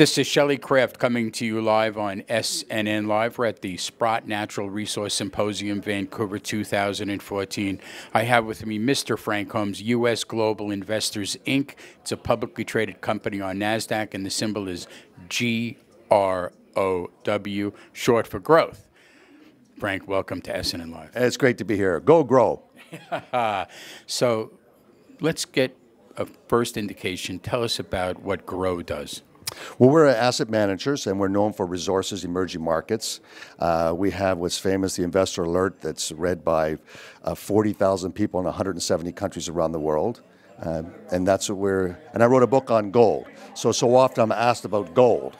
This is Shelley Kraft coming to you live on SNN Live. We're at the Sprott Natural Resource Symposium, Vancouver 2014. I have with me Mr. Frank Holmes, U.S. Global Investors, Inc. It's a publicly traded company on NASDAQ, and the symbol is GROW, short for growth. Frank, welcome to SNN Live. It's great to be here. Go grow. So let's get a first indication. Tell us about what GROW does. Well, we're asset managers, and we're known for resources, emerging markets. We have what's famous, the Investor Alert, that's read by 40,000 people in 170 countries around the world. And that's what we're, and I wrote a book on gold. So often I'm asked about gold.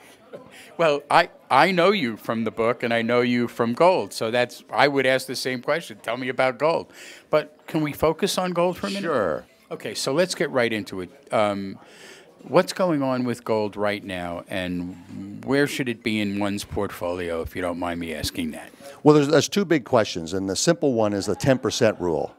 Well, I know you from the book, and I know you from gold. So that's, I would ask the same question. Tell me about gold. But can we focus on gold for a minute? Sure. Okay, so let's get right into it. What's going on with gold right now, and where should it be in one's portfolio, if you don't mind me asking that? Well, there's two big questions, and the simple one is the 10% rule.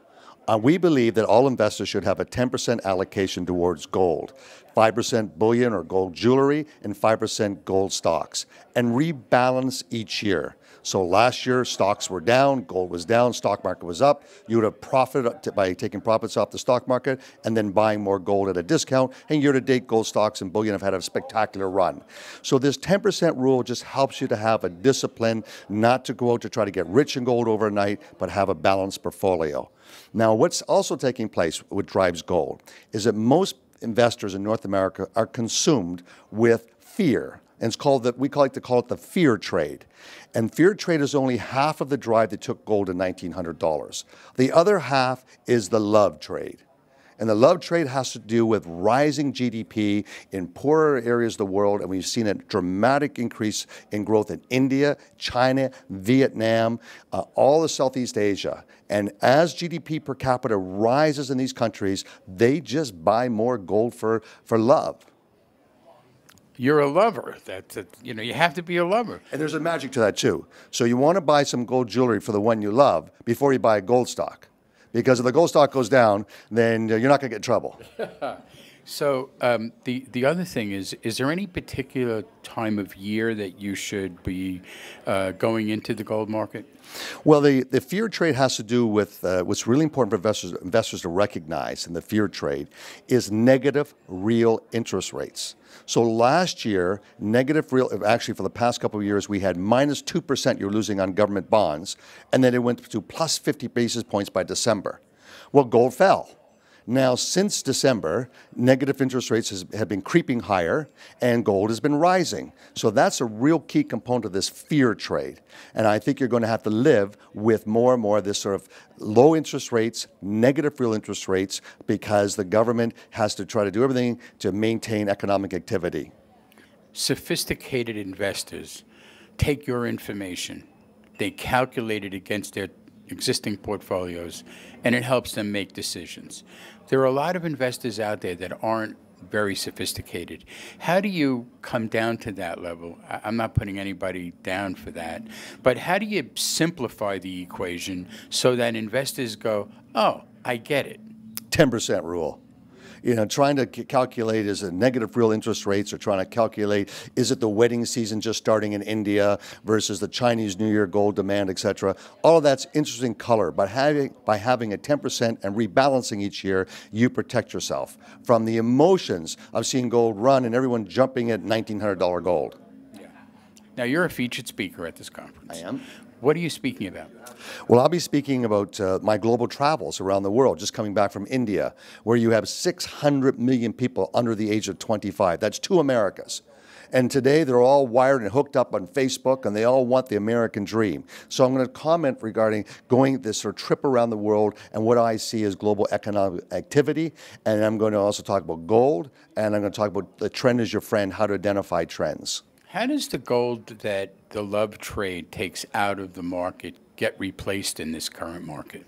We believe that all investors should have a 10% allocation towards gold, 5% bullion or gold jewelry, and 5% gold stocks, and rebalance each year. So last year, stocks were down, gold was down, stock market was up. You would have profited by taking profits off the stock market and then buying more gold at a discount. And year-to-date, gold stocks and bullion have had a spectacular run. So this 10% rule just helps you to have a discipline, not to go out to try to get rich in gold overnight, but have a balanced portfolio. Now, what's also taking place, what drives gold, is that most investors in North America are consumed with fear. And it's called we like to call it the fear trade. And fear trade is only half of the drive that took gold to $1,900. The other half is the love trade. And the love trade has to do with rising GDP in poorer areas of the world, and we've seen a dramatic increase in growth in India, China, Vietnam, all of Southeast Asia. And as GDP per capita rises in these countries, they just buy more gold for love. You're a lover. You know, you have to be a lover. And there's a magic to that, too. So you want to buy some gold jewelry for the one you love before you buy a gold stock. Because if the gold stock goes down, then you're not going to get in trouble. So the other thing is there any particular time of year that you should be going into the gold market? Well, the fear trade has to do with what's really important for investors to recognize in the fear trade is negative real interest rates. So last year, actually for the past couple of years, we had -2% you're losing on government bonds, and then it went to plus 50 basis points by December. Well, gold fell. Now, since December, negative interest rates have been creeping higher, and gold has been rising. So that's a real key component of this fear trade. And I think you're going to have to live with more and more of this sort of low interest rates, negative real interest rates, because the government has to try to do everything to maintain economic activity. Sophisticated investors take your information, they calculate it against their existing portfolios, and it helps them make decisions. There are a lot of investors out there that aren't very sophisticated. How do you come down to that level? I'm not putting anybody down for that, but how do you simplify the equation so that investors go, oh, I get it? 10% rule. You know, trying to calculate is it negative real interest rates, or trying to calculate is it the wedding season just starting in India versus the Chinese New Year gold demand, etc. All of that's interesting color, but by having a 10% and rebalancing each year, you protect yourself from the emotions of seeing gold run and everyone jumping at $1,900 gold. Yeah. Now, you're a featured speaker at this conference. I am. What are you speaking about? Well, I'll be speaking about my global travels around the world, just coming back from India, where you have 600 million people under the age of 25. That's 2 Americas. And today they're all wired and hooked up on Facebook, and they all want the American dream. So I'm going to comment regarding going this sort of trip around the world and what I see as global economic activity. And I'm going to also talk about gold, and I'm going to talk about the trend is your friend, how to identify trends. How does the gold that the love trade takes out of the market get replaced in this current market?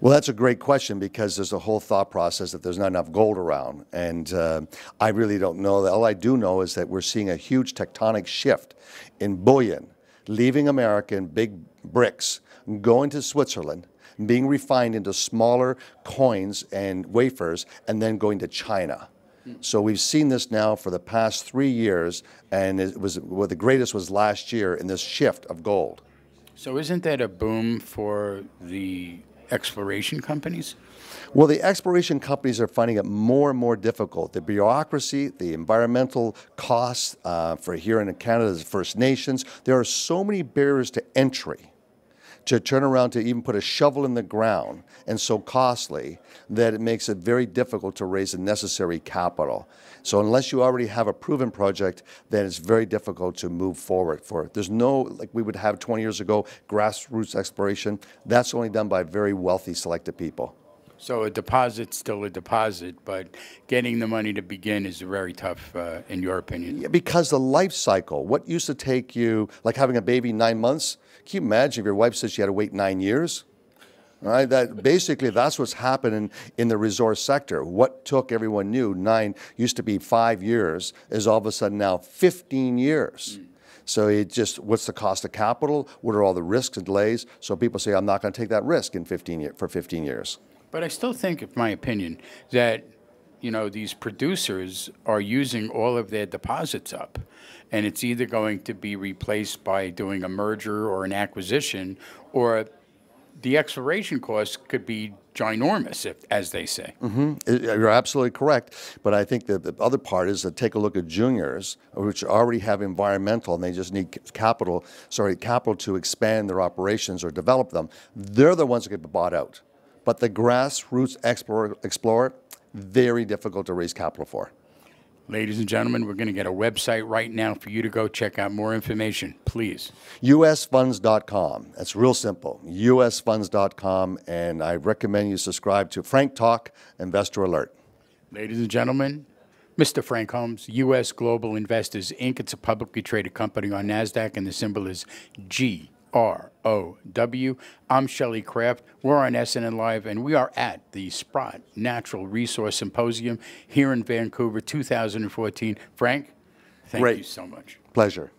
Well, that's a great question, because there's a whole thought process that there's not enough gold around. And I really don't know. All I do know is that we're seeing a huge tectonic shift in bullion, leaving America in big bricks, going to Switzerland, being refined into smaller coins and wafers, and then going to China. So we've seen this now for the past 3 years, and it was well, the greatest was last year in this shift of gold. So isn't that a boom for the exploration companies? Well, the exploration companies are finding it more and more difficult. The bureaucracy, the environmental costs for here in Canada's First Nations, there are so many barriers to entry to turn around to even put a shovel in the ground, and so costly that it makes it very difficult to raise the necessary capital. So unless you already have a proven project, then it's very difficult to move forward for it. There's no, like we would have 20 years ago, grassroots exploration. That's only done by very wealthy, selected people. So a deposit's still a deposit, but getting the money to begin is very tough, in your opinion. Yeah, because the life cycle, what used to take you, like having a baby 9 months, can you imagine if your wife says she had to wait 9 years? Right? Basically, that's what's happening in the resource sector. What took everyone knew, 9 used to be 5 years, is all of a sudden now 15 years. So it just, what's the cost of capital? What are all the risks and delays? So people say, I'm not going to take that risk in for 15 years. But I still think, in my opinion, that these producers are using all of their deposits up, and it's either going to be replaced by doing a merger or an acquisition, or the exploration costs could be ginormous, as they say. You're absolutely correct, but I think that the other part is to take a look at juniors, which already have environmental, and they just need capital to expand their operations or develop them. They're the ones that get bought out. But the grassroots explorer, very difficult to raise capital for. Ladies and gentlemen, we're going to get a website right now for you to go check out more information, please. usfunds.com. That's real simple, usfunds.com, and I recommend you subscribe to Frank Talk, Investor Alert. Ladies and gentlemen, Mr. Frank Holmes, U.S. Global Investors, Inc. It's a publicly traded company on NASDAQ, and the symbol is GROW. I'm Shelley Kraft. We're on SNN Live, and we are at the Sprott Natural Resource Symposium here in Vancouver, 2014. Frank, thank you so much. Pleasure.